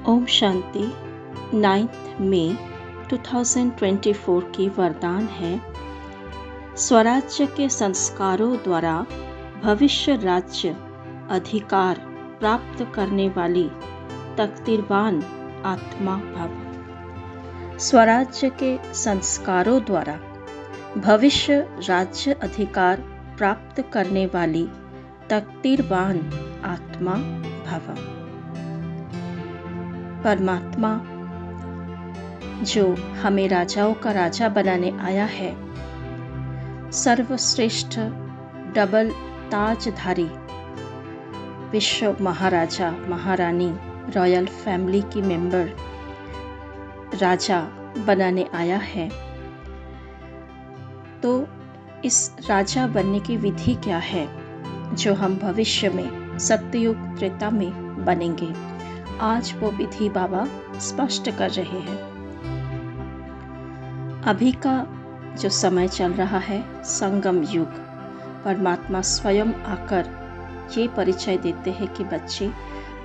ओम शांति। 9 मई 2024 की वरदान है, स्वराज्य के संस्कारों द्वारा भविष्य राज्य अधिकार प्राप्त करने वाली तकदीरवान आत्मा भव। स्वराज्य के संस्कारों द्वारा भविष्य राज्य अधिकार प्राप्त करने वाली तकदीरवान आत्मा भव। परमात्मा जो हमें राजाओं का राजा बनाने आया है, सर्वश्रेष्ठ डबल ताजधारी विश्व महाराजा महारानी रॉयल फैमिली की मेंबर राजा बनाने आया है, तो इस राजा बनने की विधि क्या है जो हम भविष्य में सत्ययुग त्रेता में बनेंगे। आज वो विधि बाबा स्पष्ट कर रहे हैं। अभी का जो समय चल रहा है संगम युग, परमात्मा स्वयं आकर ये परिचय देते हैं कि बच्चे,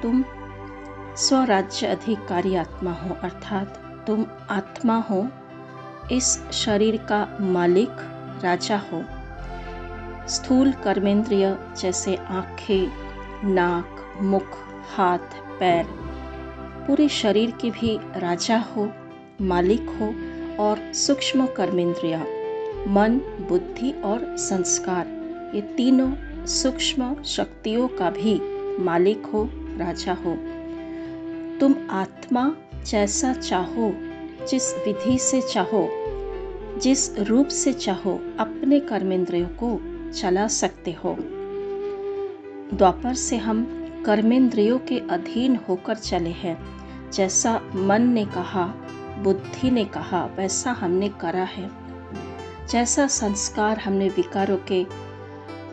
तुम स्वराज्य अधिकारी आत्मा हो, अर्थात तुम आत्मा हो, इस शरीर का मालिक राजा हो। स्थूल कर्मेंद्रिय जैसे आँखें, नाक, मुख, हाथ, पैर, पूरे शरीर के भी राजा हो, मालिक हो, और सूक्ष्म कर्मेंद्रिया मन, बुद्धि और संस्कार, ये तीनों सूक्ष्म शक्तियों का भी मालिक हो, राजा हो। तुम आत्मा जैसा चाहो, जिस विधि से चाहो, जिस रूप से चाहो, अपने कर्मेंद्रियों को चला सकते हो। द्वापर से हम कर्मेंद्रियों के अधीन होकर चले हैं। जैसा मन ने कहा, बुद्धि ने कहा, वैसा हमने करा है। जैसा संस्कार हमने विकारों के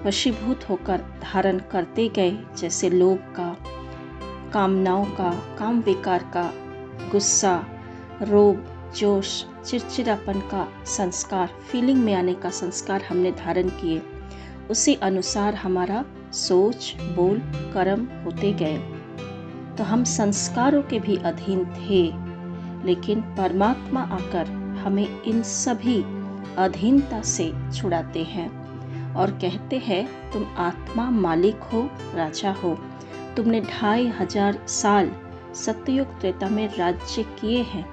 वशीभूत होकर धारण करते गए, जैसे लोभ का, कामनाओं का, काम विकार का, गुस्सा, रोब, जोश, चिड़चिड़ापन का संस्कार, फीलिंग में आने का संस्कार हमने धारण किए, उसी अनुसार हमारा सोच, बोल, कर्म होते गए। तो हम संस्कारों के भी अधीन थे, लेकिन परमात्मा आकर हमें इन सभी अधीनता से छुड़ाते हैं और कहते हैं, तुम आत्मा मालिक हो, राजा हो। तुमने 2500 साल सत्ययुग त्रेता में राज्य किए हैं,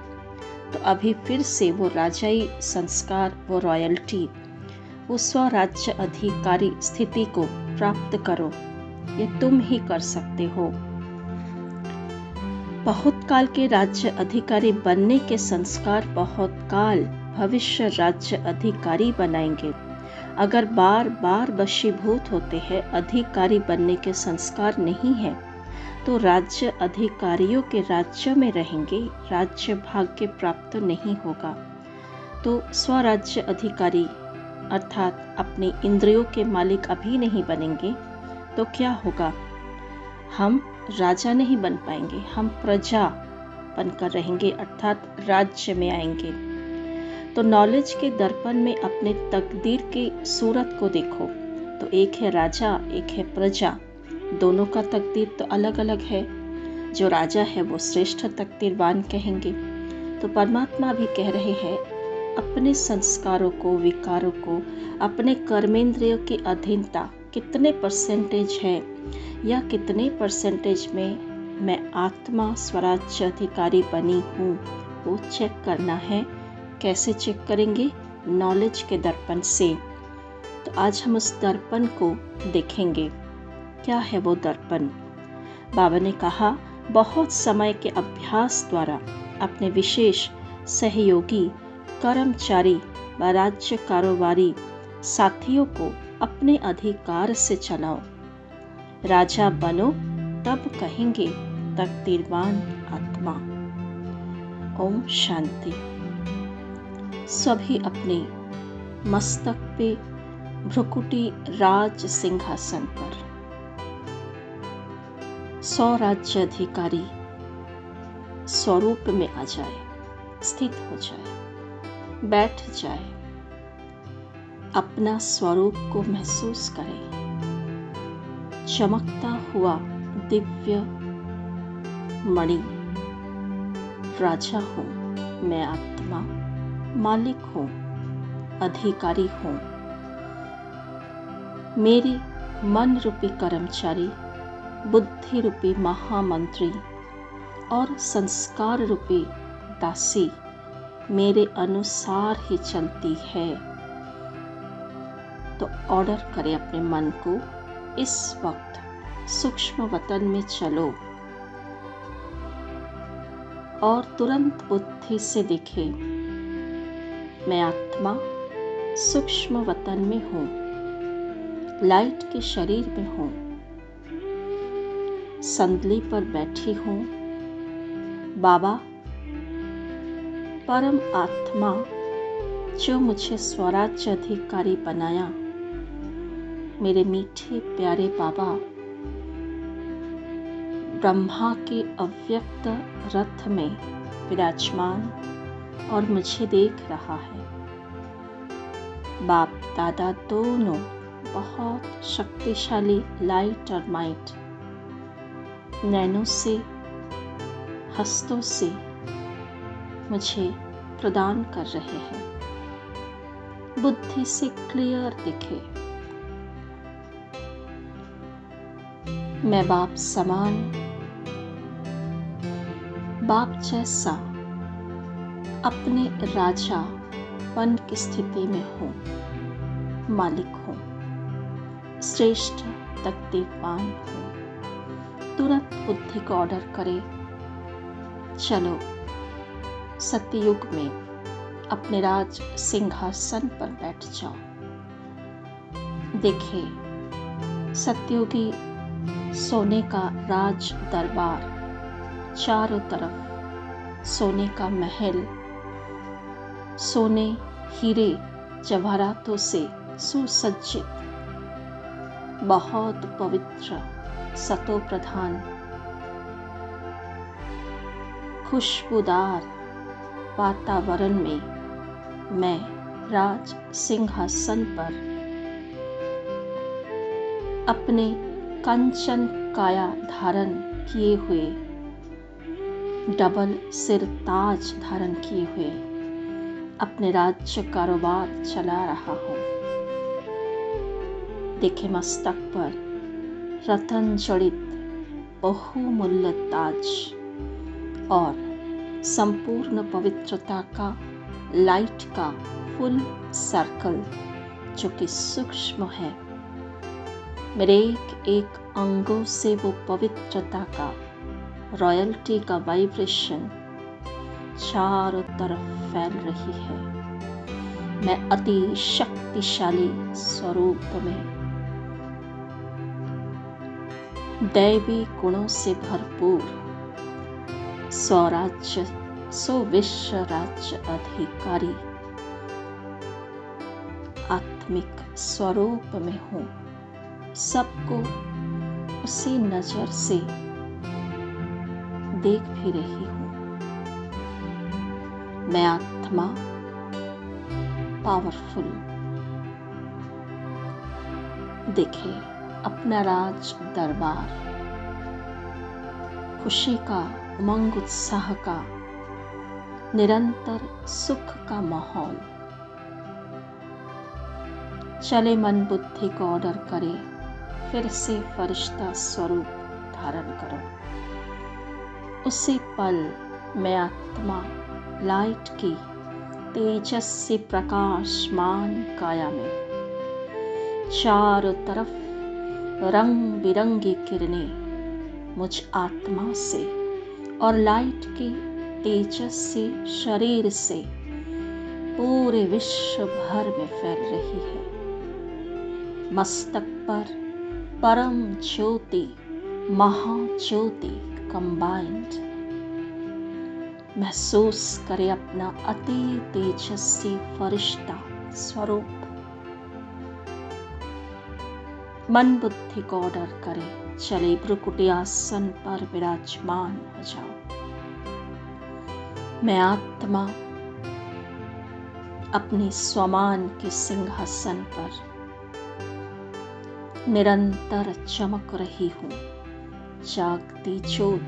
तो अभी फिर से वो राजाई संस्कार, वो रॉयल्टी, वो स्वराज्य अधिकारी स्थिति को प्राप्त करो। ये तुम ही कर सकते हो। बहुत काल के राज्य अधिकारी बनने के संस्कार बहुत काल भविष्य राज्य अधिकारी बनाएंगे। अगर बार बार वशीभूत होते हैं, अधिकारी बनने के संस्कार नहीं है, तो राज्य अधिकारियों के राज्य में रहेंगे, राज्य भाग्य प्राप्त नहीं होगा। तो स्वराज्य अधिकारी अर्थात अपनी इंद्रियों के मालिक अभी नहीं बनेंगे, तो क्या होगा? हम राजा नहीं बन पाएंगे, हम प्रजा बनकर रहेंगे, अर्थात राज्य में आएंगे। तो नॉलेज के दर्पण में अपने तकदीर की सूरत को देखो, तो एक है राजा, एक है प्रजा। दोनों का तकदीर तो अलग अलग है। जो राजा है वो श्रेष्ठ तकदीरवान कहेंगे। तो परमात्मा भी कह रहे हैं, अपने संस्कारों को, विकारों को, अपने कर्मेंद्रियों की अधीनता कितने परसेंटेज है, या कितने परसेंटेज में मैं आत्मा स्वराज्य अधिकारी बनी हूँ, वो चेक करना है। कैसे चेक करेंगे? नॉलेज के दर्पण से। तो आज हम उस दर्पण को देखेंगे। क्या है वो दर्पण? बाबा ने कहा, बहुत समय के अभ्यास द्वारा अपने विशेष सहयोगी, कर्मचारी व राज्य कारोबारी साथियों को अपने अधिकार से चलाओ। राजा बनो, तब कहेंगे तकदीरवान आत्मा। ओम शांति। सभी अपने मस्तक पे भ्रुकुटी राज सिंहासन पर स्वराज्य अधिकारी स्वरूप में आ जाए, स्थित हो जाए, बैठ जाए, अपना स्वरूप को महसूस करें। चमकता हुआ दिव्य मणि राजा हूँ, मैं आत्मा मालिक हूँ, अधिकारी हूँ। मेरे मन रूपी कर्मचारी, बुद्धि रूपी महामंत्री और संस्कार रूपी दासी मेरे अनुसार ही चलती है। तो ऑर्डर करें अपने मन को, इस वक्त सूक्ष्म वतन में चलो और तुरंत बुद्धि से देखे, मैं आत्मा सूक्ष्म वतन में हूँ, लाइट के शरीर में हूँ, संदली पर बैठी हूँ। बाबा परम आत्मा जो मुझे स्वराज्य अधिकारी बनाया, मेरे मीठे प्यारे बाबा ब्रह्मा के अव्यक्त रथ में विराजमान और मुझे देख रहा है। बाप दादा दोनों बहुत शक्तिशाली लाइट और माइट नैनों से, हस्तों से मुझे प्रदान कर रहे हैं। बुद्धि से क्लियर दिखे, मैं बाप समान, बाप जैसा अपने राजा पन की स्थिति में हूँ, मालिक हूँ, श्रेष्ठ तकदीरवान हूँ। तुरंत बुद्धि को ऑर्डर करे, चलो सत्ययुग में अपने राज सिंहासन पर बैठ जाओ। देखिए सत्ययुगी सोने का राज दरबार, चारों तरफ सोने का महल, सोने हीरे जवाहरातों से सुसज्जित, बहुत पवित्र सतो प्रधान खुशबूदार वातावरण में मैं राज सिंहासन पर अपने कंचन काया धारण किए हुए, डबल सिर ताज धारण किए हुए अपने राज्य कारोबार चला रहा हूँ। देखे मस्तक पर रतन जड़ित बहुमूल्य ताज और संपूर्ण पवित्रता का लाइट का फुल सर्कल जो कि सूक्ष्म है। मेरे एक एक अंगों से वो पवित्रता का, रॉयल्टी का वाइब्रेशन चारों तरफ फैल रही है। मैं अति शक्तिशाली स्वरूप में दैवी गुणों से भरपूर स्वराज्य विश्व राज्य अधिकारी आत्मिक स्वरूप में हूँ। सबको उसी नजर से देख भी रही हूँ। मैं आत्मा पावरफुल। देखे अपना राज दरबार, खुशी का, उमंग उत्साह का, निरंतर सुख का माहौल। चले मन बुद्धि को ऑर्डर करे, फिर से फरिश्ता स्वरूप धारण करो। उसी पल मैं आत्मा लाइट की तेजस्वी प्रकाशमान काया में चारों तरफ रंग बिरंगी किरणें मुझ आत्मा से और लाइट की तेजस्वी शरीर से पूरे विश्व भर में फैल रही है। मस्तक पर परम ज्योति, महाज्योति कंबाइंड। महसूस करे अपना अति तेजस्वी फरिश्ता स्वरूप। मन बुद्धि को ऑर्डर करे, चले भ्रुकुटी आसन पर विराजमान हो जाओ। मैं आत्मा अपनी स्वमान के सिंहासन पर निरंतर चमक रही हूँ। जागती ज्योत,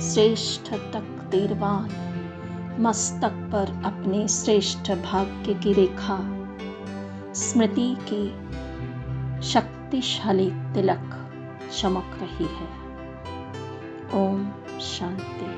श्रेष्ठ तक तेरवान, मस्तक पर अपने श्रेष्ठ भाग्य की रेखा, स्मृति की शक्तिशाली तिलक चमक रही है। ओम शांति।